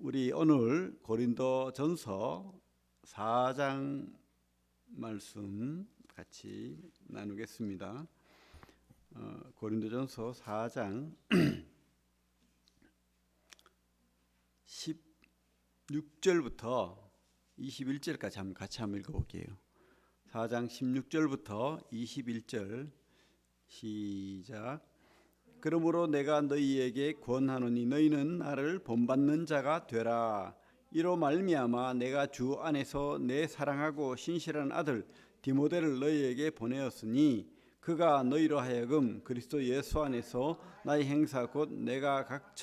우리 오늘 고린도전서 4장 말씀 같이 나누겠습니다. 고린도전서 4장 16절부터 21절까지 같이 한번 읽어볼게요. 4장 16절부터 21절 시작. 그러므로 내가 너희에게 권하노니 너희는 나를 본받는 자가 되라. 이로 말미암아 내가 주 안에서 내 사랑하고 신실한 아들 디모데를 너희에게 보내었으니 그가 너희로 하여금 그리스도 예수 안에서 나의 행사 곧 내가 각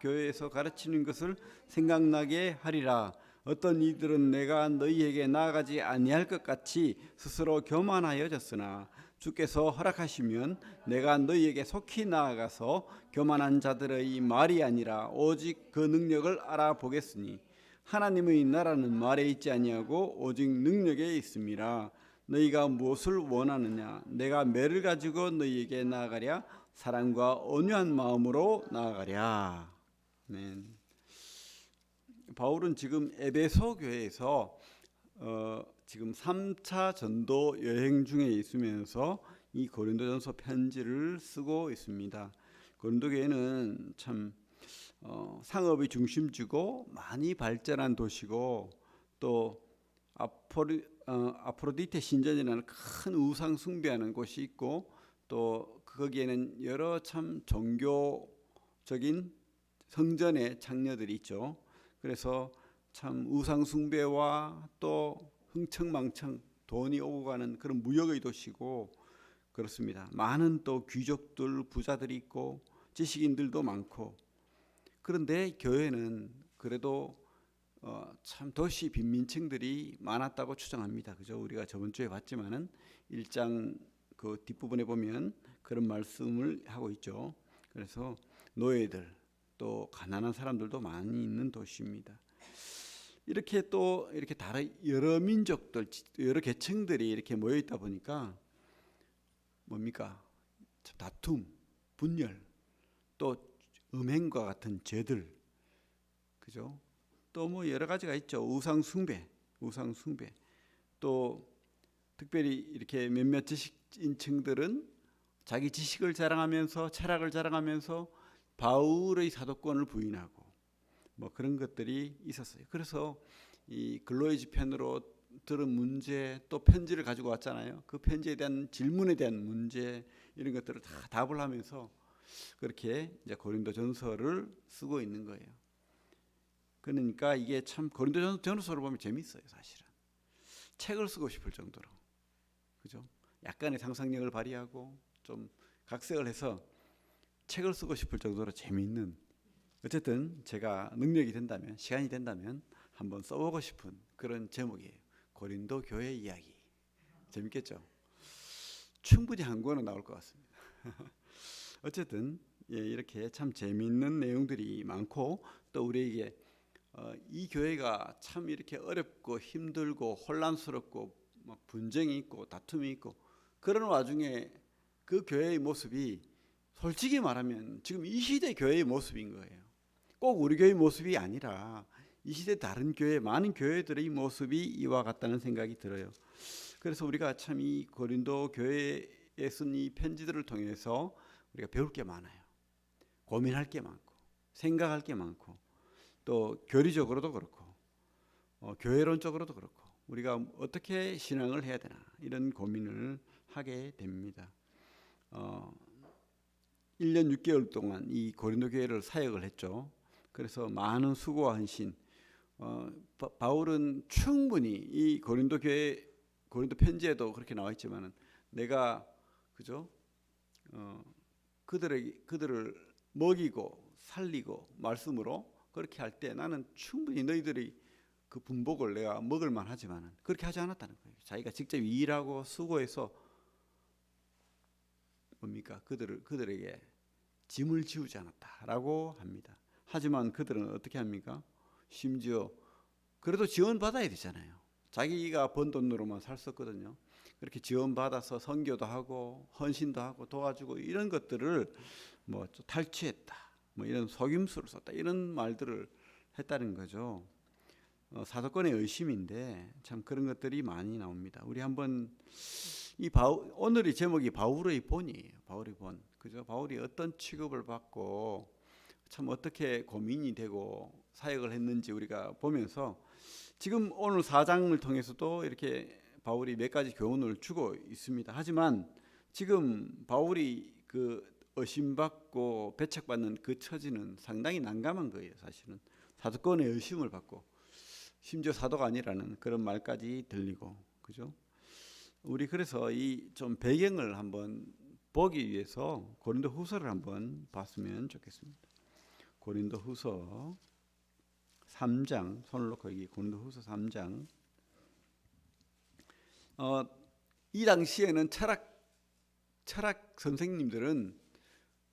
교회에서 가르치는 것을 생각나게 하리라. 어떤 이들은 내가 너희에게 나아가지 아니할 것 같이 스스로 교만하여졌으나 주께서 허락하시면 내가 너희에게 속히 나아가서 교만한 자들의 말이 아니라 오직 그 능력을 알아보겠으니 하나님의 나라는 말에 있지 아니하고 오직 능력에 있음이라. 너희가 무엇을 원하느냐? 내가 매를 가지고 너희에게 나아가랴? 사랑과 온유한 마음으로 나아가랴. 아멘. 바울은 지금 에베소 교회에서 지금 3차 전도 여행 중에 있으면서 이 고린도전서 편지를 쓰고 있습니다. 고린도 교회는 참 상업의 중심지고 많이 발전한 도시고 또 아프로디테 신전이라는 큰 우상 숭배하는 곳이 있고 또 거기에는 여러 참 종교적인 성전의 장녀들이 있죠. 그래서 참 우상 숭배와 또 흥청망청 돈이 오고 가는 그런 무역의 도시고 그렇습니다. 많은 또 귀족들, 부자들이 있고 지식인들도 많고, 그런데 교회는 그래도 참 도시 빈민층들이 많았다고 추정합니다. 그죠? 우리가 저번 주에 봤지만은 1장 그 뒷부분에 보면 그런 말씀을 하고 있죠. 그래서 노예들 또 가난한 사람들도 많이 있는 도시입니다. 이렇게 또 이렇게 다른 여러 민족들, 여러 계층들이 이렇게 모여 있다 보니까 뭡니까? 다툼, 분열, 또 음행과 같은 죄들, 그죠? 또 뭐 여러 가지가 있죠. 우상 숭배. 또 특별히 이렇게 몇몇 지식인층들은 자기 지식을 자랑하면서 철학을 자랑하면서 바울의 사도권을 부인하고 뭐 그런 것들이 있었어요. 그래서 이 근로의 지편으로 들은 문제, 또 편지를 가지고 왔잖아요. 그 편지에 대한 질문에 대한 문제, 이런 것들을 다 답을 하면서 그렇게 이제 고린도전서를 쓰고 있는 거예요. 그러니까 이게 참 고린도전서를 보면 재밌어요. 사실은 책을 쓰고 싶을 정도로, 그죠? 약간의 상상력을 발휘하고 좀 각색을 해서 책을 쓰고 싶을 정도로 재미있는, 어쨌든 제가 능력이 된다면, 시간이 된다면 한번 써보고 싶은 그런 제목이에요. 고린도 교회 이야기. 재밌겠죠? 충분히 한 권은 나올 것 같습니다. 어쨌든 이렇게 참 재미있는 내용들이 많고, 또 우리에게 이 교회가 참 이렇게 어렵고 힘들고 혼란스럽고 막 분쟁이 있고 다툼이 있고 그런 와중에 그 교회의 모습이 솔직히 말하면 지금 이 시대 교회의 모습인 거예요. 꼭 우리 교회의 모습이 아니라 이 시대 다른 교회, 많은 교회들의 모습이 이와 같다는 생각이 들어요. 그래서 우리가 참 이 고린도 교회에 쓴 이 편지들을 통해서 우리가 배울 게 많아요. 고민할 게 많고 생각할 게 많고 또 교리적으로도 그렇고 교회론적으로도 그렇고 우리가 어떻게 신앙을 해야 되나 이런 고민을 하게 됩니다. 1년 6개월 동안 이 고린도 교회를 사역을 했죠. 그래서 많은 수고와 헌신, 바울은 충분히 이 고린도 교회, 고린도 편지에도 그렇게 나와 있지만은 내가 그죠? 그들을 먹이고 살리고 말씀으로 그렇게 할 때 나는 충분히 너희들이 그 분복을 내가 먹을 만하지만은 그렇게 하지 않았다는 거예요. 자기가 직접 일하고 수고해서 뭡니까? 그들에게 짐을 지우지 않았다라고 합니다. 하지만 그들은 어떻게 합니까? 심지어 그래도 지원받아야 되잖아요. 자기가 번 돈으로만 살 수 없거든요. 그렇게 지원받아서 선교도 하고 헌신도 하고 도와주고 이런 것들을 뭐 탈취했다, 뭐 이런 속임수를 썼다, 이런 말들을 했다는 거죠. 사도권의 의심인데 참 그런 것들이 많이 나옵니다. 우리 한번 오늘의 제목이 바울의 본이에요. 바울의 본. 그죠? 바울이 어떤 취급을 받고 참 어떻게 고민이 되고 사역을 했는지 우리가 보면서 지금 오늘 4장을 통해서도 이렇게 바울이 몇 가지 교훈을 주고 있습니다. 하지만 지금 바울이 그 의심받고 배척받는 그 처지는 상당히 난감한 거예요. 사실은 사도권의 의심을 받고 심지어 사도가 아니라는 그런 말까지 들리고, 그죠? 우리 그래서 이 좀 배경을 한번 보기 위해서 고린도후서를 한번 봤으면 좋겠습니다. 고린도후서 3장, 손을 놓고 여기 고린도후서 3장. 이 당시에는 철학 선생님들은,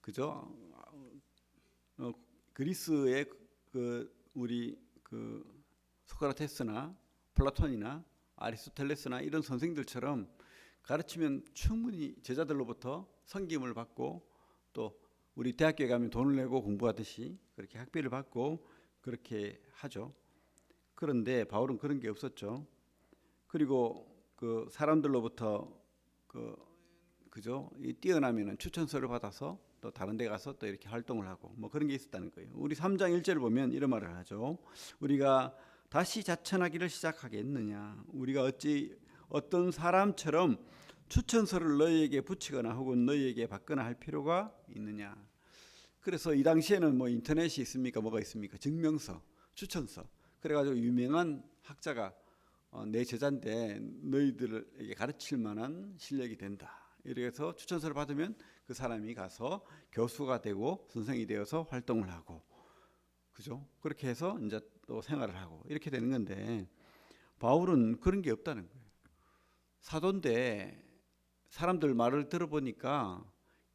그죠? 그리스의 우리 소크라테스나 플라톤이나 아리스토텔레스나 이런 선생들처럼 가르치면 충분히 제자들로부터 섬김을 받고 또 우리 대학교에 가면 돈을 내고 공부하듯이 그렇게 학비를 받고 그렇게 하죠. 그런데 바울은 그런 게 없었죠. 그리고 그 사람들로부터 그죠? 이 뛰어나면은 추천서를 받아서 또 다른 데 가서 또 이렇게 활동을 하고 뭐 그런 게 있었다는 거예요. 우리 3장 1절을 보면 이런 말을 하죠. 우리가 다시 자천하기를 시작하겠느냐? 우리가 어찌 어떤 사람처럼 추천서를 너희에게 붙이거나 혹은 너희에게 받거나 할 필요가 있느냐? 그래서 이 당시에는 뭐 인터넷이 있습니까? 뭐가 있습니까? 증명서, 추천서. 그래가지고 유명한 학자가 내 제자인데 너희들에게 가르칠 만한 실력이 된다. 이렇게 해서 추천서를 받으면 그 사람이 가서 교수가 되고 선생이 되어서 활동을 하고, 그죠? 그렇게 해서 이제 또 생활을 하고 이렇게 되는 건데 바울은 그런 게 없다는 거예요. 사도인데 사람들 말을 들어보니까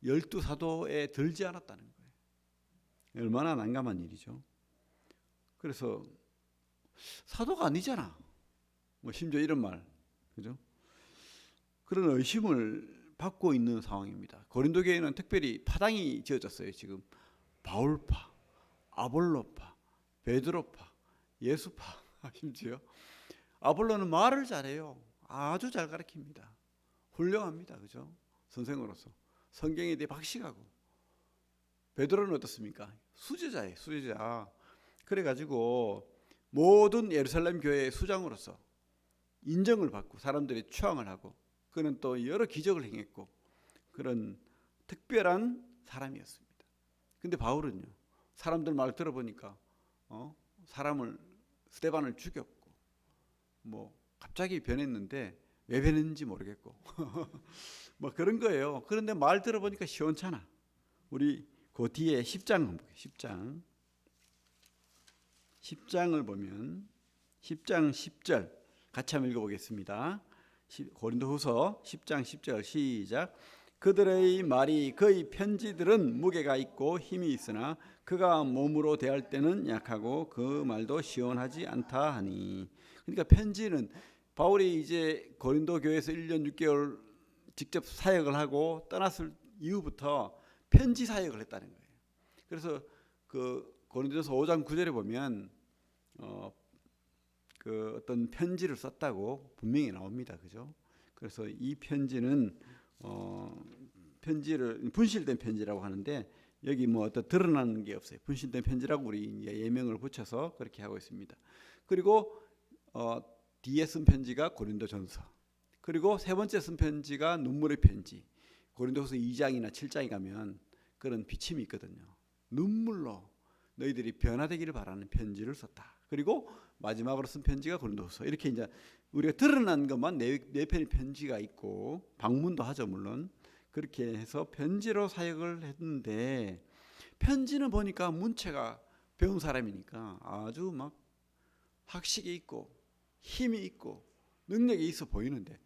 12사도에 들지 않았다는 거예요. 얼마나 난감한 일이죠. 그래서 사도가 아니잖아. 뭐 심지어 이런 말, 그죠? 그런 의심을 받고 있는 상황입니다. 고린도 교회는 특별히 파당이 지어졌어요. 지금 바울파, 아볼로파, 베드로파, 예수파. 심지어 아볼로는 말을 잘해요. 아주 잘 가르칩니다. 훌륭합니다. 그죠? 선생으로서 성경에 대해 박식하고. 베드로는 어떻습니까? 수제자예요. 수제자. 그래가지고 모든 예루살렘 교회의 수장으로서 인정을 받고 사람들이 추앙을 하고 그는 또 여러 기적을 행했고 그런 특별한 사람이었습니다. 근데 바울은요, 사람들 말 들어보니까 사람을 스데반을 죽였고 뭐 갑자기 변했는데 왜 변했는지 모르겠고 뭐 그런 거예요. 그런데 말 들어보니까 시원찮아. 우리 그 뒤에 10장 한번 볼게요. 10장을 보면 10장 10절 같이 한번 읽어보겠습니다. 고린도후서 10장 10절 시작. 그들의 말이 그의 편지들은 무게가 있고 힘이 있으나 그가 몸으로 대할 때는 약하고 그 말도 시원하지 않다 하니. 그러니까 편지는 바울이 이제 고린도 교회에서 1년 6개월 직접 사역을 하고 떠났을 이후부터 편지 사역을 했다는 거예요. 그래서 그 고린도전서 5장 9절에 보면 그 어떤 편지를 썼다고 분명히 나옵니다. 그죠? 그래서 이 편지는 편지를 분실된 편지라고 하는데 여기 뭐 어떤 드러나는 게 없어요. 분실된 편지라고 우리 이제 예명을 붙여서 그렇게 하고 있습니다. 그리고 뒤에 쓴 편지가 고린도전서. 그리고 세 번째 쓴 편지가 눈물의 편지. 고린도후서 2장이나 7장에 가면 그런 비침이 있거든요. 눈물로 너희들이 변화되기를 바라는 편지를 썼다. 그리고 마지막으로 쓴 편지가 고린도후서. 이렇게 이제 우리가 드러난 것만 네 편의 편지가 있고 방문도 하죠, 물론. 그렇게 해서 편지로 사역을 했는데 편지는 보니까 문체가 배운 사람이니까 아주 막 학식이 있고 힘이 있고 능력이 있어 보이는데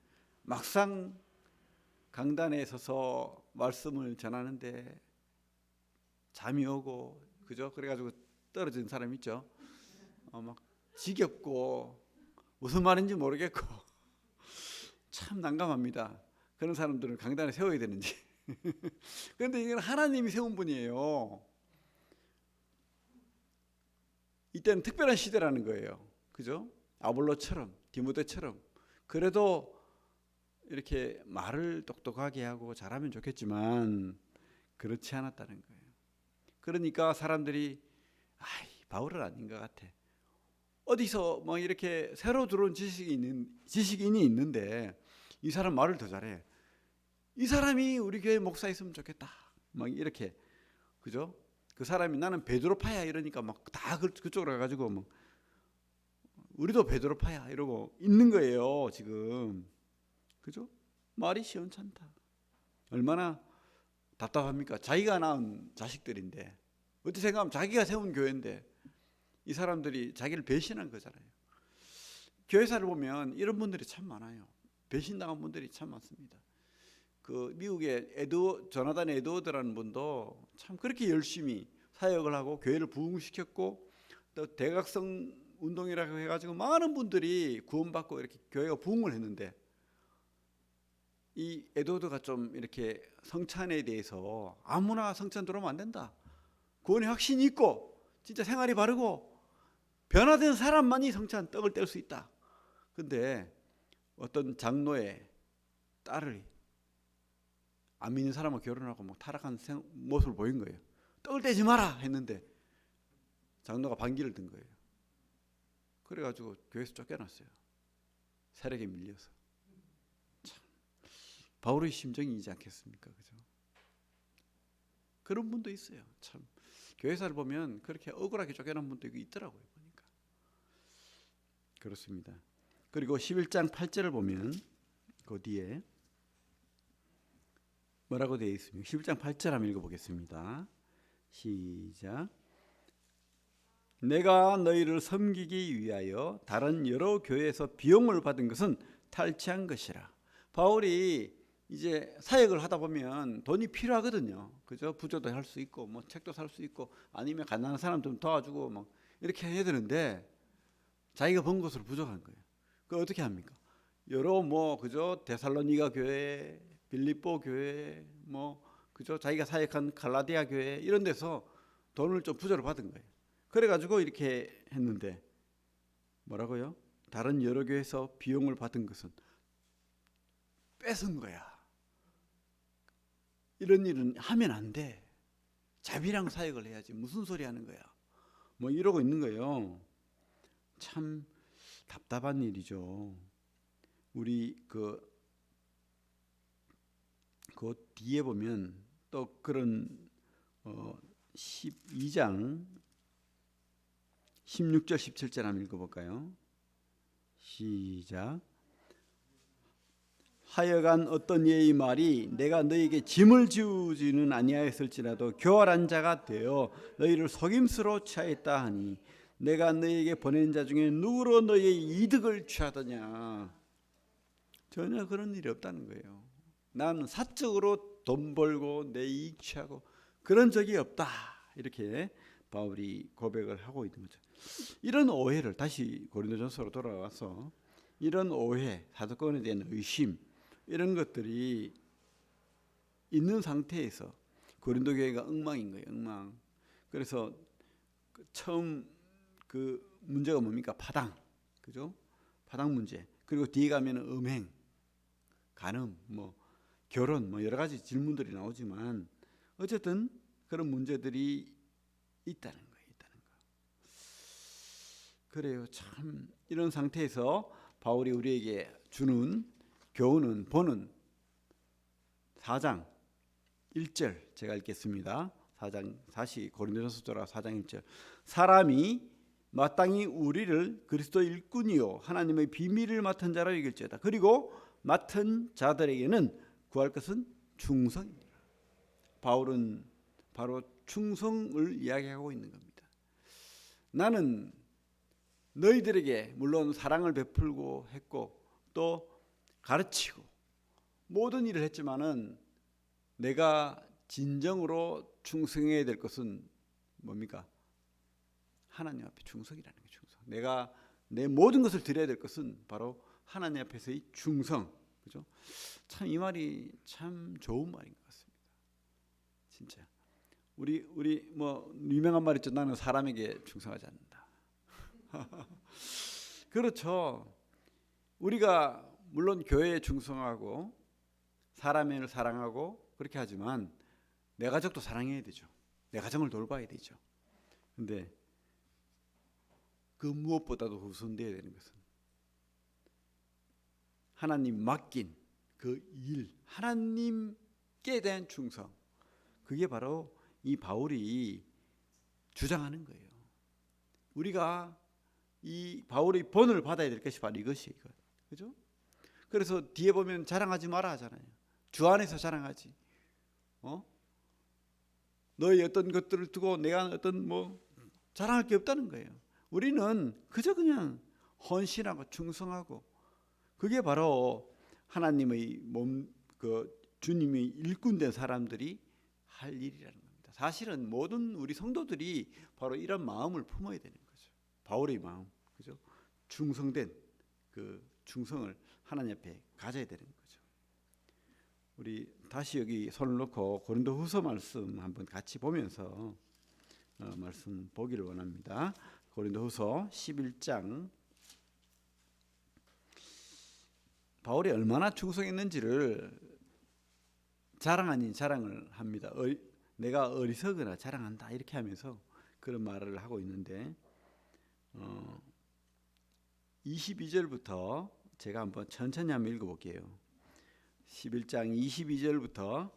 막상 강단에 서서 말씀을 전하는데 잠이 오고, 그죠? 그래가지고 떨어진 사람 있죠. 막 지겹고 무슨 말인지 모르겠고 참 난감합니다. 그런 사람들은 강단에 세워야 되는지. 그런데 이건 하나님이 세운 분이에요. 이때는 특별한 시대라는 거예요. 그죠? 아볼로처럼 디모데처럼 그래도 이렇게 말을 똑똑하게 하고 잘하면 좋겠지만 그렇지 않았다는 거예요. 그러니까 사람들이 바울은 아닌 것 같아. 어디서 뭐 이렇게 새로 들어온 지식인이 있는데 이 사람 말을 더 잘해. 이 사람이 우리 교회 목사였으면 좋겠다. 막 이렇게 그죠? 그 사람이 나는 베드로파야 이러니까 막 다 그쪽으로 가가지고 뭐 우리도 베드로파야 이러고 있는 거예요 지금. 그죠? 말이 시원찮다. 얼마나 답답합니까? 자기가 낳은 자식들인데 어떻게 생각하면 자기가 세운 교회인데 이 사람들이 자기를 배신한 거잖아요. 교회사를 보면 이런 분들이 참 많아요. 배신당한 분들이 참 많습니다. 그 미국의 조나단 에드워드라는 분도 참 그렇게 열심히 사역을 하고 교회를 부흥시켰고 또 대각성 운동이라고 해가지고 많은 분들이 구원받고 이렇게 교회가 부흥을 했는데 이 에드워드가 좀 이렇게 성찬에 대해서 아무나 성찬 들어오면 안 된다. 구원의 확신이 있고 진짜 생활이 바르고 변화된 사람만이 성찬 떡을 뗄 수 있다. 근데 어떤 장로의 딸을 안 믿는 사람과 결혼하고 막 타락한 모습을 보인 거예요. 떡을 떼지 마라 했는데 장로가 반기를 든 거예요. 그래가지고 교회에서 쫓겨났어요. 세력에 밀려서. 참 바울의 심정이지 않겠습니까? 그죠? 그런 분도 있어요. 참 교회사를 보면 그렇게 억울하게 쫓겨난 분도 있더라고요. 보니까 그렇습니다. 그리고 11장 8절을 보면 그 뒤에 뭐라고 되어 있습니까? 11장 8절 한번 읽어보겠습니다. 시작. 내가 너희를 섬기기 위하여 다른 여러 교회에서 비용을 받은 것은 탈취한 것이라. 바울이 이제 사역을 하다 보면 돈이 필요하거든요. 그죠? 부조도 할 수 있고 뭐 책도 살 수 있고 아니면 가난한 사람 좀 도와주고 막 이렇게 해야 되는데 자기가 번 것으로 부족한 거예요. 그 어떻게 합니까? 여러 뭐 그죠? 데살로니가 교회, 빌립보 교회, 뭐 그죠? 자기가 사역한 갈라디아 교회 이런 데서 돈을 좀 부조를 받은 거예요. 그래가지고 이렇게 했는데 뭐라고요? 다른 여러 교회에서 비용을 받은 것은 뺏은 거야. 이런 일은 하면 안 돼. 자비랑 사역을 해야지. 무슨 소리 하는 거야? 뭐 이러고 있는 거예요. 참 답답한 일이죠. 우리 그 뒤에 보면 또 그런 12장 16절 17절 한번 읽어볼까요? 시작. 하여간 어떤 예의 말이 내가 너에게 짐을 지우지는 아니하였을지라도 교활한 자가 되어 너희를 속임수로 취하였다 하니 내가 너희에게 보낸 자 중에 누구로 너희의 이득을 취하더냐. 전혀 그런 일이 없다는 거예요. 난 사적으로 돈 벌고 내 이익 취하고 그런 적이 없다. 이렇게 바울이 고백을 하고 있는 거죠. 이런 오해를 다시 고린도전서로 돌아와서 이런 오해, 사도권에 대한 의심 이런 것들이 있는 상태에서 고린도 교회가 엉망인 거예요. 엉망. 그래서 처음 그 문제가 뭡니까? 파당, 그죠? 파당 문제. 그리고 뒤에 가면은 음행, 간음, 뭐 결혼, 뭐 여러 가지 질문들이 나오지만 어쨌든 그런 문제들이 있다는 거예요. 그래요. 참 이런 상태에서 바울이 우리에게 주는 교훈은 보는 4장 1절 제가 읽겠습니다. 4장 다시 고린도전서 돌아 4장 1절. 사람이 마땅히 우리를 그리스도 일꾼이요 하나님의 비밀을 맡은 자로 여길지어다. 그리고 맡은 자들에게는 구할 것은 충성이니라. 바울은 바로 충성을 이야기하고 있는 겁니다. 나는 너희들에게 물론 사랑을 베풀고 했고 또 가르치고 모든 일을 했지만은 내가 진정으로 충성해야 될 것은 뭡니까? 하나님 앞에 충성이라는 게 충성. 내가 내 모든 것을 드려야 될 것은 바로 하나님 앞에서의 충성. 그죠? 참 이 말이 참 좋은 말인 것 같습니다. 진짜. 우리 뭐 유명한 말 있죠. 나는 사람에게 충성하지 않는다. 그렇죠. 우리가 물론 교회에 충성하고 사람을 사랑하고 그렇게 하지만 내 가족도 사랑해야 되죠. 내 가정을 돌봐야 되죠. 근데 그 무엇보다도 우선되어야 되는 것은 하나님 맡긴 그 일, 하나님께 대한 충성. 그게 바로 이 바울이 주장하는 거예요. 우리가 이 바울의 본을 받아야 될 것이 바로 이것이에요. 그죠? 그래서 뒤에 보면 자랑하지 마라 하잖아요. 주 안에서 자랑하지. 너의 어떤 것들을 두고 내가 어떤 자랑할 게 없다는 거예요. 우리는 그저 그냥 헌신하고 충성하고 그게 바로 하나님의 주님의 일꾼된 사람들이 할 일이라는 겁니다. 사실은 모든 우리 성도들이 바로 이런 마음을 품어야 되는 거죠. 바울의 마음, 그죠? 충성된 그 충성을 하나님 앞에 가져야 되는 거죠. 우리 다시 여기 손을 놓고 고린도후서 말씀 한번 같이 보면서 말씀 보기를 원합니다. 고린도후서 11장. 바울이 얼마나 충성했는지를 자랑 아닌 자랑을 합니다. 내가 어리석으나 자랑한다 이렇게 하면서 그런 말을 하고 있는데 22절부터 제가 한번 천천히 한번 읽어볼게요. 11장 22절부터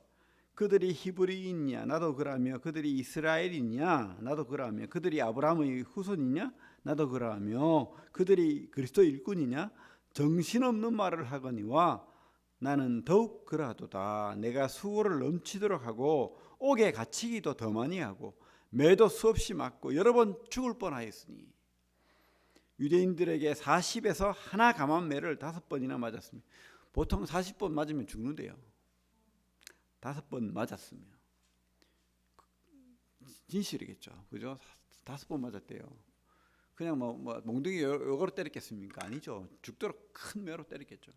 그들이 히브리인이냐 나도 그러하며 그들이 이스라엘이냐 나도 그러하며 그들이 아브라함의 후손이냐 나도 그러하며 그들이 그리스도 일꾼이냐 정신없는 말을 하거니와 나는 더욱 그러하도다. 내가 수고를 넘치도록 하고 옥에 갇히기도 더 많이 하고 매도 수없이 맞고 여러 번 죽을 뻔하였으니 유대인들에게 40에서 하나 감한 매를 5번이나 맞았습니다. 보통 40번 맞으면 죽는데요. 5번 맞았으면 진실이겠죠. 그죠? 5번 맞았대요. 그냥 몽둥이 요거로 때렸겠습니까? 아니죠. 죽도록 큰 매로 때렸겠죠.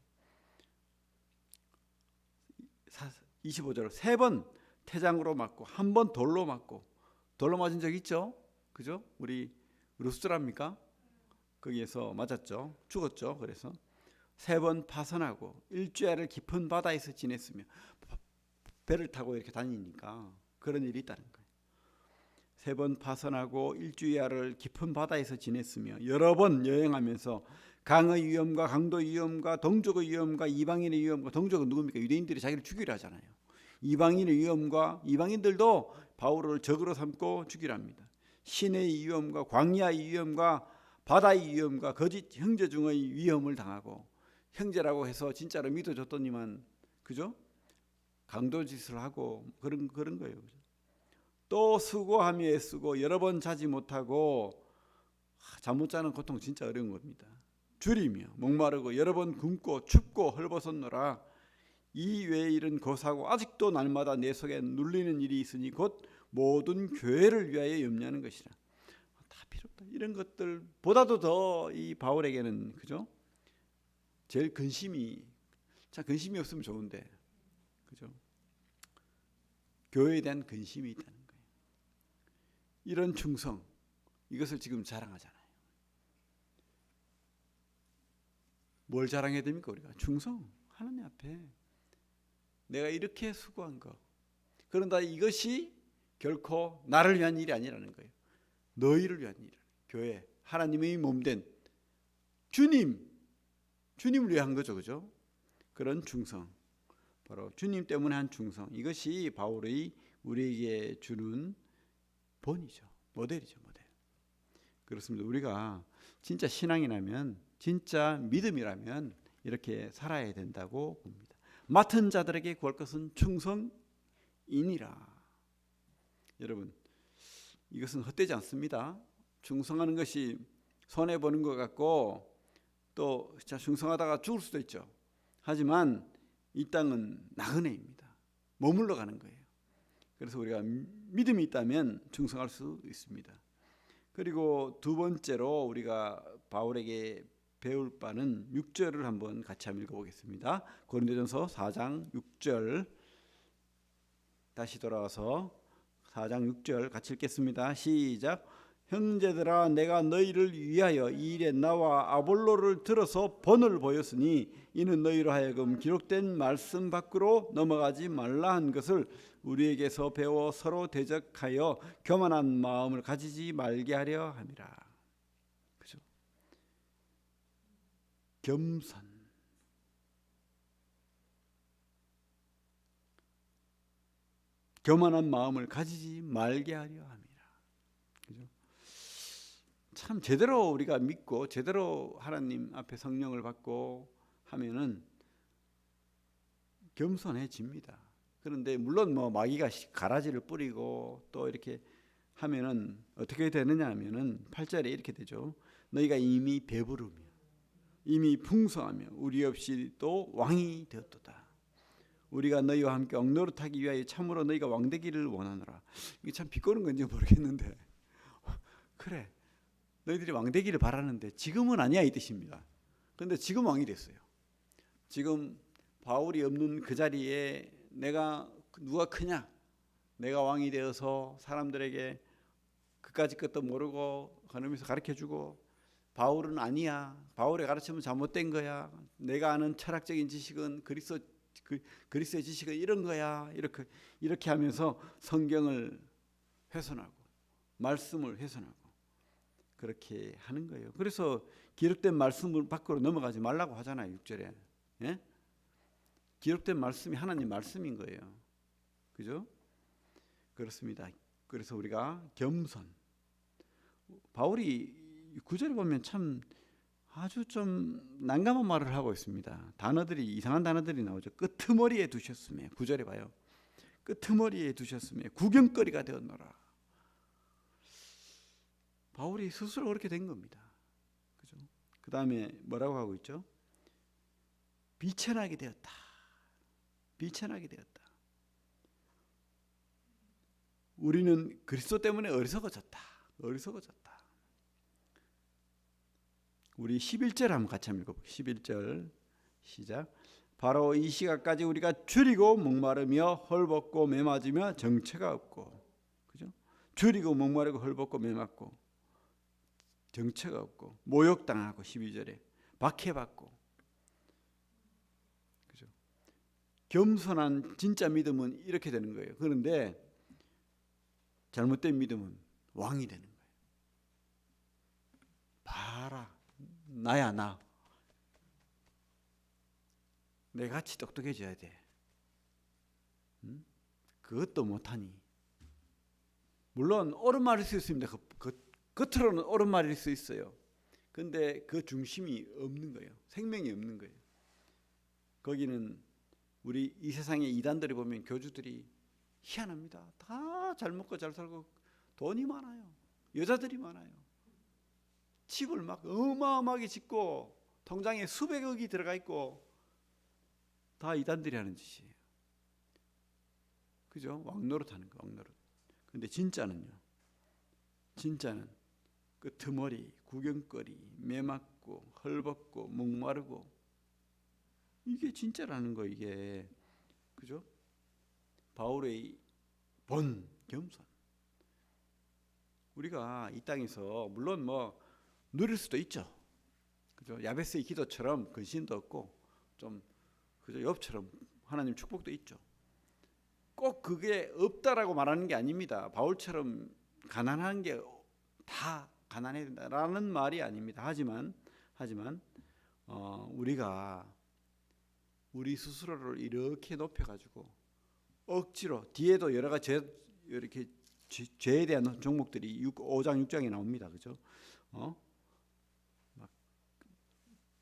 25절 3번 태장으로 맞고 1번 돌로 맞고 돌로 맞은 적 있죠? 그죠? 우리 루스드랍니까? 거기에서 맞았죠. 죽었죠. 그래서 3번 파선하고 일주야를 깊은 바다에서 지냈으며 배를 타고 이렇게 다니니까 그런 일이 있다는 거예요. 3번 파선하고 일주야를 깊은 바다에서 지냈으며 여러 번 여행하면서 강의 위험과 강도의 위험과 동족의 위험과 이방인의 위험과 동족은 누굽니까? 유대인들이 자기를 죽이려 하잖아요. 이방인의 위험과 이방인들도 바울을 적으로 삼고 죽이려 합니다. 신의 위험과 광야의 위험과 바다의 위험과 거짓 형제 중의 위험을 당하고 형제라고 해서 진짜로 믿어줬더니만 그죠? 강도짓을 하고 그런 거예요. 그죠? 또 수고하며 애쓰고 여러 번 자지 못하고 잠 못 자는 고통 진짜 어려운 겁니다. 줄이며 목마르고 여러 번 굶고 춥고 헐벗었노라. 이 외의 일은 고사고 아직도 날마다 내 속에 눌리는 일이 있으니 곧 모든 교회를 위하여 염려하는 것이라. 다 필요 없다. 이런 것들보다도 더 이 바울에게는 그죠? 제일 근심이 없으면 좋은데 그죠? 교회에 대한 근심이 있다는 거예요. 이런 충성 이것을 지금 자랑하잖아요. 뭘 자랑해야 됩니까? 우리가 충성 하나님 앞에 내가 이렇게 수고한 거. 그런다 이것이 결코 나를 위한 일이 아니라는 거예요. 너희를 위한 일. 교회 하나님의 몸된 주님을 위한 거죠. 그죠? 그런 충성. 바로 주님 때문에 한 충성. 이것이 바울의 우리에게 주는 본이죠. 모델이죠. 모델. 그렇습니다. 우리가 진짜 신앙이라면 진짜 믿음이라면 이렇게 살아야 된다고 봅니다. 맡은 자들에게 구할 것은 충성이니라. 여러분 이것은 헛되지 않습니다. 충성하는 것이 손해보는 것 같고 또 충성하다가 죽을 수도 있죠. 하지만 이 땅은 나그네입니다. 머물러 가는 거예요. 그래서 우리가 믿음이 있다면 충성할 수 있습니다. 그리고 두 번째로 우리가 바울에게 배울 바는 6절을 한번 같이 한번 읽어보겠습니다. 고린도전서 4장 6절 다시 돌아와서 4장 6절 같이 읽겠습니다. 시작. 형제들아 내가 너희를 위하여 이 일에 나와 아볼로를 들어서 본을 보였으니 이는 너희로 하여금 기록된 말씀 밖으로 넘어가지 말라 한 것을 우리에게서 배워 서로 대적하여 교만한 마음을 가지지 말게 하려 함이라. 그죠? 겸손. 교만한 마음을 가지지 말게 하려 함이라. 그죠? 참 제대로 우리가 믿고 제대로 하나님 앞에 성령을 받고 하면은 겸손해집니다. 그런데 물론 뭐 마귀가 가라지를 뿌리고 또 이렇게 하면은 어떻게 되느냐 하면은 8절에 이렇게 되죠. 너희가 이미 배부르며 이미 풍성하며 우리 없이 또 왕이 되었도다. 우리가 너희와 함께 옥노릇하기 위하여 참으로 너희가 왕되기를 원하노라. 이게 참 비꼬는 건지 모르겠는데 그래 너희들이 왕되기를 바라는데 지금은 아니야 이 뜻입니다. 그런데 지금 왕이 됐어요. 지금 바울이 없는 그 자리에 내가 누가 크냐? 내가 왕이 되어서 사람들에게 그까짓 것도 모르고 그러면서 가르쳐주고 바울은 아니야. 바울의 가르침은 잘못된 거야. 내가 아는 철학적인 지식은 그리스도의 지식은 이런 거야. 이렇게 하면서 성경을 훼손하고 말씀을 훼손하고 그렇게 하는 거예요. 그래서 기록된 말씀을 밖으로 넘어가지 말라고 하잖아요. 6절에. 예? 기록된 말씀이 하나님 말씀인 거예요. 그죠? 그렇습니다. 그래서 우리가 겸손. 바울이 9절에 보면 참 아주 좀 난감한 말을 하고 있습니다. 단어들이 이상한 단어들이 나오죠. 끄트머리에 두셨으며 9절에 봐요. 끄트머리에 두셨으며 구경거리가 되었노라. 바울이 스스로 그렇게 된 겁니다. 그죠? 그 다음에 뭐라고 하고 있죠? 비천하게 되었다. 비천하게 되었다. 우리는 그리스도 때문에 어리석어졌다. 어리석어졌다. 우리 11절 한번 같이 한번 읽어볼게요. 11절 시작. 바로 이 시각까지 우리가 줄이고 목마르며 헐벗고 매맞으며 정체가 없고, 그죠? 줄이고 목마르고 헐벗고 매맞고 정체가 없고 모욕당하고 12절에 박해받고, 그죠? 겸손한 진짜 믿음은 이렇게 되는 거예요. 그런데 잘못된 믿음은 왕이 되는 거예요. 봐라, 나야 나. 내 같이 똑똑해져야 돼. 응? 그것도 못하니. 물론 옳은 말일 수 있습니다. 겉으로는 옳은 말일 수 있어요. 근데 그 중심이 없는 거예요. 생명이 없는 거예요. 거기는 우리 이 세상의 이단들이 보면 교주들이 희한합니다. 다 잘 먹고 잘 살고 돈이 많아요. 여자들이 많아요. 집을 막 어마어마하게 짓고 통장에 수백억이 들어가 있고 다 이단들이 하는 짓이에요. 그죠? 왕노릇하는 거, 왕노릇. 근데 진짜는요. 진짜는 끄트머리, 구경거리, 매맞고 헐벗고 목마르고 이게 진짜라는 거 이게. 그죠? 바울의 본 겸손. 우리가 이 땅에서 물론 뭐 누릴 수도 있죠. 그죠? 야베스의 기도처럼 근심도 없고 좀 그죠? 욥처럼 하나님 축복도 있죠. 꼭 그게 없다라고 말하는 게 아닙니다. 바울처럼 가난한 게 다 가난해야 된다라는 말이 아닙니다. 하지만 우리가 우리 스스로를 이렇게 높여가지고 억지로 뒤에도 여러 가지 이렇게 죄에 대한 종목들이 5장 6장에 나옵니다. 그죠? 막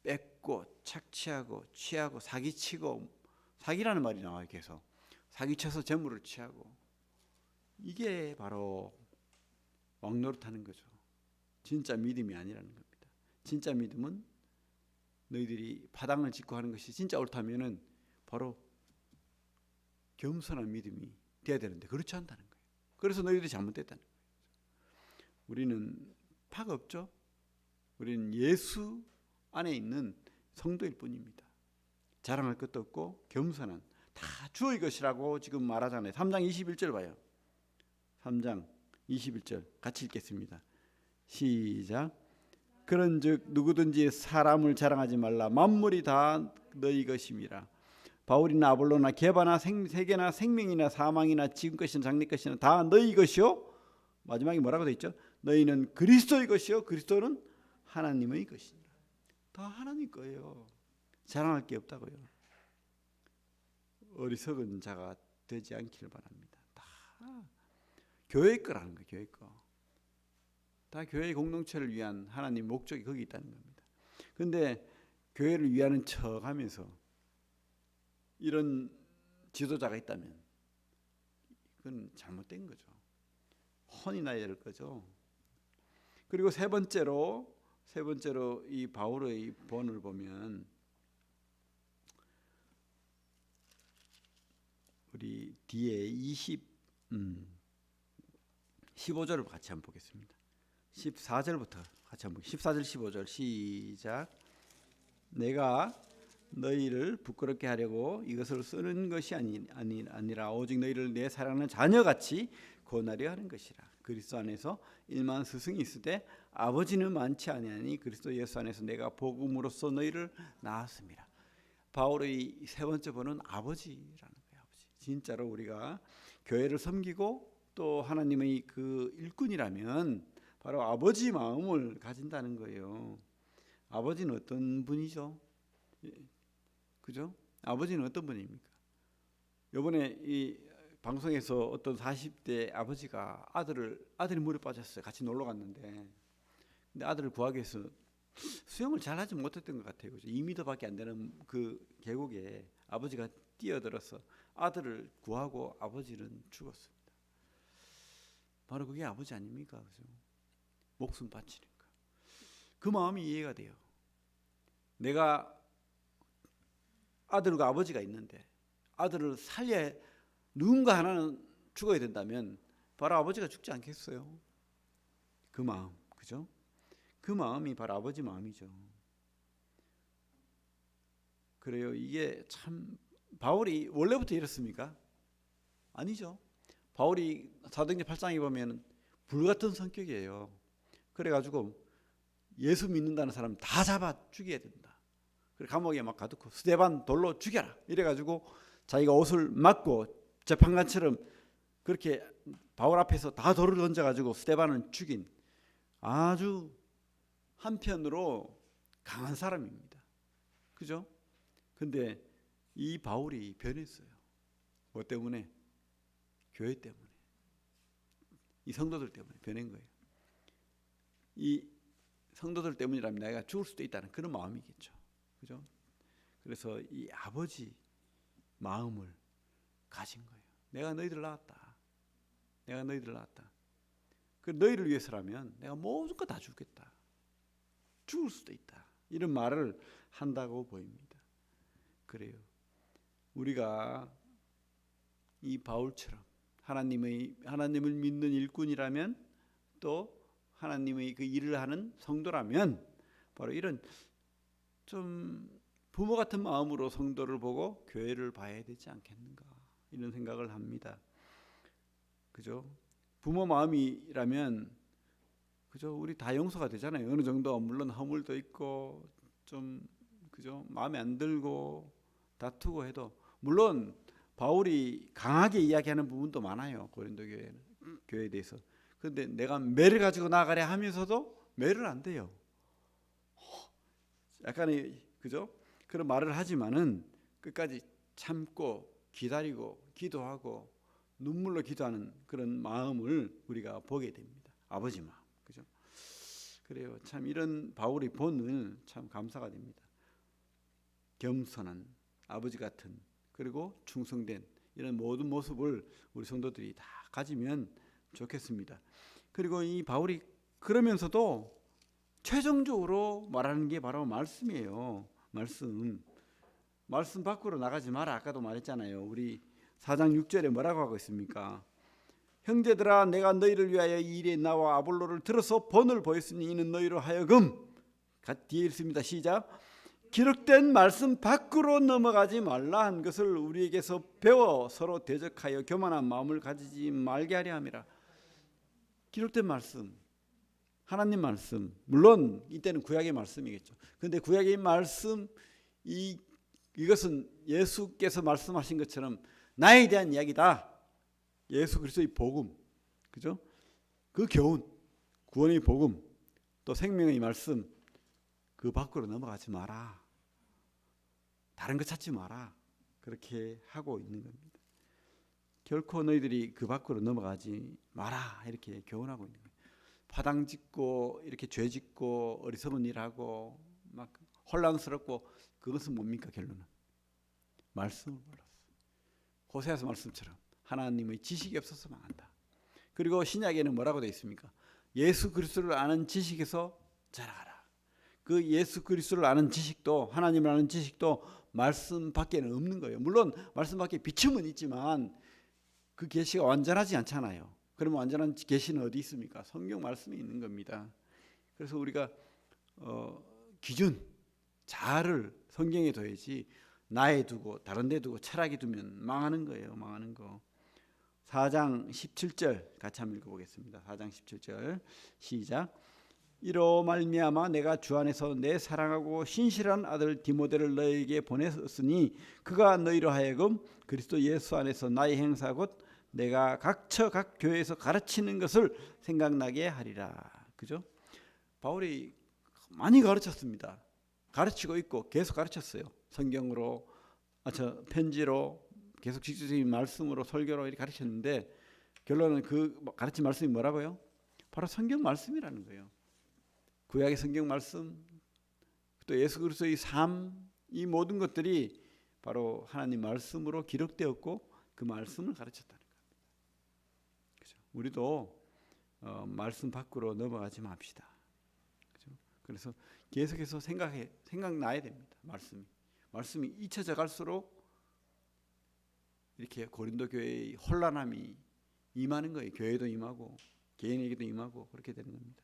뺏고 착취하고 취하고 사기치고, 사기라는 말이 나와요. 계속 사기쳐서 재물을 취하고, 이게 바로 왕노릇하는 거죠. 진짜 믿음이 아니라는 겁니다. 진짜 믿음은 너희들이 파당을 짓고 하는 것이 진짜 옳다면은 바로 겸손한 믿음이 돼야 되는데 그렇지 않다는 거예요. 그래서 너희들이 잘못됐다는 거예요. 우리는 파가 없죠. 우리는 예수 안에 있는 성도일 뿐입니다. 자랑할 것도 없고 겸손한, 다 주의 것이라고 지금 말하잖아요. 3장 21절 봐요. 3장 21절 같이 읽겠습니다. 시작. 그런즉 누구든지 사람을 자랑하지 말라. 만물이 다 너희 것임이라. 바울이나 아볼로나 게바나 세계나 생명이나 사망이나 지금 것이나 장래 것이나 다 너희 것이요. 마지막에 뭐라고 돼 있죠? 너희는 그리스도의 것이요 그리스도는 하나님의 것이니라. 다 하나님 거예요. 자랑할 게 없다고요. 어리석은 자가 되지 않기를 바랍니다. 다 교회 거라는 거예요. 교회 거. 다 교회 공동체를 위한 하나님 목적이 거기 있다는 겁니다. 그런데 교회를 위하는 척하면서 이런 지도자가 있다면 그건 잘못된 거죠. 혼이 나야 될 거죠. 그리고 세 번째로 이 바울의 본을 보면 우리 뒤에 15절을 같이 한번 보겠습니다. 14절부터 같이 한번 14절 15절 시작. 내가 너희를 부끄럽게 하려고 이것을 쓰는 것이 아니라 오직 너희를 내 사랑하는 자녀같이 권하려 하는 것이라. 그리스도 안에서 일만 스승이 있으되 아버지는 많지 아니하니 그리스도 예수 안에서 내가 복음으로써 너희를 낳았습니다. 바울의 세 번째 본은 아버지라는 거예요. 아버지. 진짜로 우리가 교회를 섬기고 또 하나님의 그 일꾼이라면 바로 아버지 마음을 가진다는 거예요. 아버지는 어떤 분이죠? 그죠? 아버지는 어떤 분입니까? 이번에 이 방송에서 어떤 40대 아버지가 아들이 물에 빠졌어요. 같이 놀러 갔는데, 근데 아들을 구하기 위해서 수영을 잘하지 못했던 것 같아요. 그죠? 2m밖에 안 되는 그 계곡에 아버지가 뛰어들어서 아들을 구하고 아버지는 죽었습니다. 바로 그게 아버지 아닙니까? 그죠? 목숨 바치니까. 그 마음이 이해가 돼요. 내가 아들과 아버지가 있는데 아들을 살려 누군가 하나는 죽어야 된다면 바로 아버지가 죽지 않겠어요? 그 마음, 그죠? 그 마음이 바로 아버지 마음이죠. 그래요. 이게 참 바울이 원래부터 이렇습니까? 아니죠. 바울이 사도행전 8장에 보면 불같은 성격이에요. 그래가지고 예수 믿는다는 사람 다 잡아 죽여야 된다. 그래 감옥에 막 가두고 스데반 돌로 죽여라. 이래가지고 자기가 옷을 맞고 재판관처럼 그렇게 바울 앞에서 다 돌을 던져가지고 스데반을 죽인 아주 한편으로 강한 사람입니다. 그죠? 근데 이 바울이 변했어요. 뭐 때문에? 교회 때문에. 이 성도들 때문에 변한 거예요. 이 성도들 때문이라면 내가 죽을 수도 있다는 그런 마음이겠죠. 그죠? 그래서 이 아버지 마음을 가진 거예요. 내가 너희들 낳았다. 내가 너희들 낳았다. 그 너희를 위해서라면 내가 모든 거 다 주겠다. 죽을 수도 있다. 이런 말을 한다고 보입니다. 그래요. 우리가 이 바울처럼 하나님을 믿는 일꾼이라면 또 하나님의 그 일을 하는 성도라면 바로 이런 좀 부모 같은 마음으로 성도를 보고 교회를 봐야 되지 않겠는가 이런 생각을 합니다. 그죠? 부모 마음이라면 그죠? 우리 다 용서가 되잖아요. 어느 정도 물론 허물도 있고 좀 그죠? 마음에 안 들고 다투고 해도 물론 바울이 강하게 이야기하는 부분도 많아요. 고린도 교회에 대해서. 그런데 내가 매를 가지고 나가려 하면서도 매를 안 돼요. 약간의 그죠? 그런 말을 하지만은 끝까지 참고 기다리고 기도하고 눈물로 기도하는 그런 마음을 우리가 보게 됩니다. 아버지 마음, 그죠? 그래요. 참 이런 바울의 본을 참 감사가 됩니다. 겸손한 아버지 같은 그리고 충성된 이런 모든 모습을 우리 성도들이 다 가지면 좋겠습니다. 그리고 이 바울이 그러면서도 최종적으로 말하는 게 바로 말씀이에요. 말씀 밖으로 나가지 마라. 아까도 말했잖아요. 우리 4장 6절에 뭐라고 하고 있습니까? 형제들아 내가 너희를 위하여 이 일에 나와 아볼로를 들어서 본을 보였으니 이는 너희로 하여금 뒤에 있습니다. 시작. 기록된 말씀 밖으로 넘어가지 말라 한 것을 우리에게서 배워 서로 대적하여 교만한 마음을 가지지 말게 하려 함이라. 기록된 말씀 하나님 말씀, 물론 이때는 구약의 말씀이겠죠. 그런데 구약의 말씀 이것은 예수께서 말씀하신 것처럼 나에 대한 이야기다. 예수 그리스도의 복음, 그죠? 그 교훈, 구원의 복음, 또 생명의 말씀, 그 밖으로 넘어가지 마라. 다른 거 찾지 마라. 그렇게 하고 있는 겁니다. 결코 너희들이 그 밖으로 넘어가지 마라. 이렇게 교훈하고 있는 거예요. 파당 짓고 이렇게 죄 짓고 어리석은 일하고 막 혼란스럽고 그것은 뭡니까? 결론은 말씀을 몰랐어. 호세아서 말씀처럼 하나님의 지식이 없어서 망한다. 그리고 신약에는 뭐라고 되어 있습니까? 예수 그리스도를 아는 지식에서 자라가라. 그 예수 그리스도를 아는 지식도, 하나님을 아는 지식도 말씀 밖에는 없는 거예요. 물론 말씀 밖에 비춤은 있지만 그 계시가 완전하지 않잖아요. 그러면 완전한 계시는 어디 있습니까? 성경 말씀에 있는 겁니다. 그래서 우리가 기준, 자아를 성경에 둬야지 나에 두고 다른 데 두고 철학에 두면 망하는 거예요. 망하는 거. 4장 17절 같이 한번 읽어보겠습니다. 4장 17절 시작. 이로 말미암아 내가 주 안에서 내 사랑하고 신실한 아들 디모데를 너희에게 보냈으니 그가 너희로 하여금 그리스도 예수 안에서 나의 행사 곧 내가 각처 각 교회에서 가르치는 것을 생각나게 하리라. 그죠? 바울이 많이 가르쳤습니다. 가르치고 있고 계속 가르쳤어요. 성경으로, 편지로, 계속 직접적인 말씀으로, 설교로 이렇게 가르쳤는데 결론은 그 가르친 말씀이 뭐라고요? 바로 성경 말씀이라는 거예요. 구약의 성경 말씀, 또 예수 그리스도의 삶, 이 모든 것들이 바로 하나님 말씀으로 기록되었고 그 말씀을 가르쳤다는 겁니다. 그렇죠? 우리도 말씀 밖으로 넘어가지 맙시다. 그렇죠? 그래서 계속해서 생각나야 됩니다. 말씀이 잊혀져 갈수록 이렇게 고린도 교회의 혼란함이 임하는 거예요. 교회도 임하고 개인에게도 임하고 그렇게 되는 겁니다.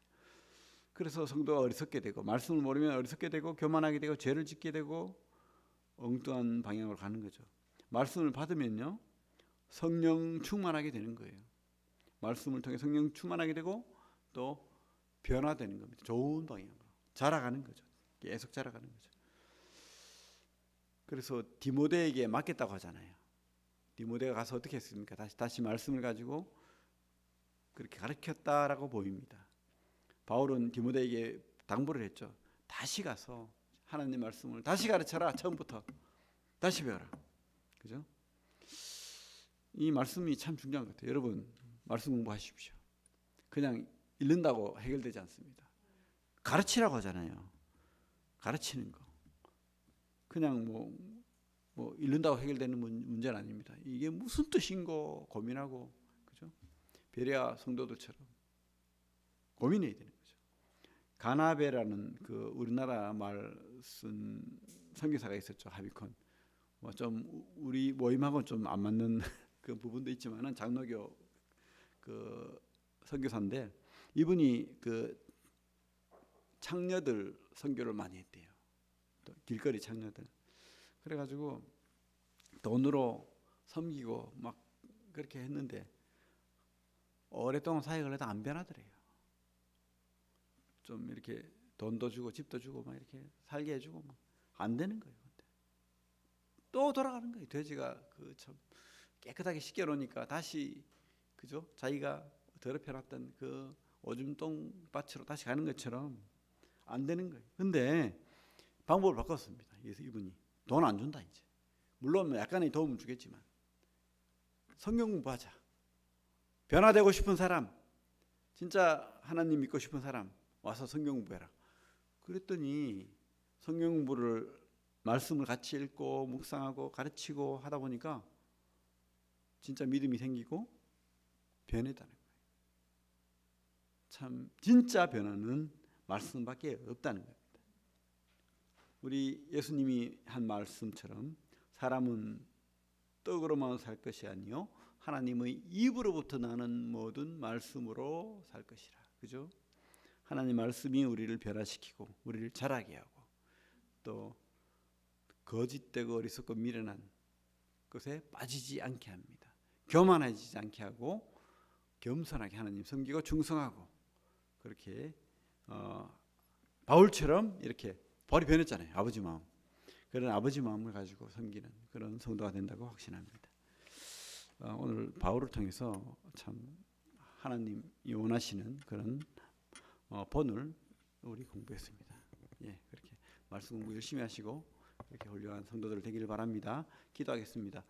그래서 성도가 어리석게 되고 말씀을 모르면 어리석게 되고 교만하게 되고 죄를 짓게 되고 엉뚱한 방향으로 가는 거죠. 말씀을 받으면요 성령 충만하게 되는 거예요. 말씀을 통해 성령 충만하게 되고 또 변화되는 겁니다. 좋은 방향으로 자라가는 거죠. 계속 자라가는 거죠. 그래서 디모데에게 맡겼다고 하잖아요. 디모데가 가서 어떻게 했습니까? 다시 말씀을 가지고 그렇게 가르쳤다라고 보입니다. 바울은 디모데에게 당부를 했죠. 다시 가서 하나님 말씀을 다시 가르쳐라. 처음부터 다시 배워라. 그죠? 이 말씀이 참 중요한 것 같아요. 여러분 말씀 공부하십시오. 그냥 읽는다고 해결되지 않습니다. 가르치라고 하잖아요. 가르치는 거. 그냥 뭐 읽는다고 해결되는 문제는 아닙니다. 이게 무슨 뜻인고 고민하고, 그죠? 베레아 성도들처럼 고민해야 되는 거죠. 가나베라는 그 우리나라 말 쓴 선교사가 있었죠. 하비콘. 뭐 좀 우리 모임하고는 좀 안 맞는 그 부분도 있지만은 장로교 그 선교사인데 이분이 그 창녀들 선교를 많이 했대요. 또 길거리 창녀들. 그래가지고 돈으로 섬기고 막 그렇게 했는데 오랫동안 사역을 해도 안 변하더래요. 좀 이렇게 돈도 주고 집도 주고 막 이렇게 살게 해주고 막 안 되는 거예요. 근데 또 돌아가는 거예요. 돼지가 그 참 깨끗하게 씻겨놓으니까 다시, 그죠? 자기가 더럽혀놨던 그 오줌 밭으로 다시 가는 것처럼 안 되는 거예요. 근데 방법을 바꿨습니다. 이분이 돈 안 준다 이제. 물론 약간의 도움을 주겠지만 성경 공부하자. 변화되고 싶은 사람, 진짜 하나님 믿고 싶은 사람 와서 성경 공부해라. 그랬더니 성경 공부를 말씀을 같이 읽고 묵상하고 가르치고 하다 보니까 진짜 믿음이 생기고 변했다는 거예요. 참 진짜 변화는 말씀밖에 없다는 겁니다. 우리 예수님이 한 말씀처럼 사람은 떡으로만 살 것이 아니요 하나님의 입으로부터 나는 모든 말씀으로 살 것이라. 그죠? 하나님 말씀이 우리를 변화시키고 우리를 자라게 하고 또 거짓되고 어리석고 미련한 것에 빠지지 않게 합니다. 교만해지지 않게 하고 겸손하게 하나님 섬기고 충성하고 그렇게 바울처럼 이렇게 바울이 변했잖아요. 아버지 마음. 그런 아버지 마음을 가지고 섬기는 그런 성도가 된다고 확신합니다. 오늘 바울을 통해서 참 하나님이 원하시는 그런 본을 우리 공부했습니다. 예, 그렇게 말씀 공부 열심히 하시고 이렇게 훌륭한 성도들 되기를 바랍니다. 기도하겠습니다.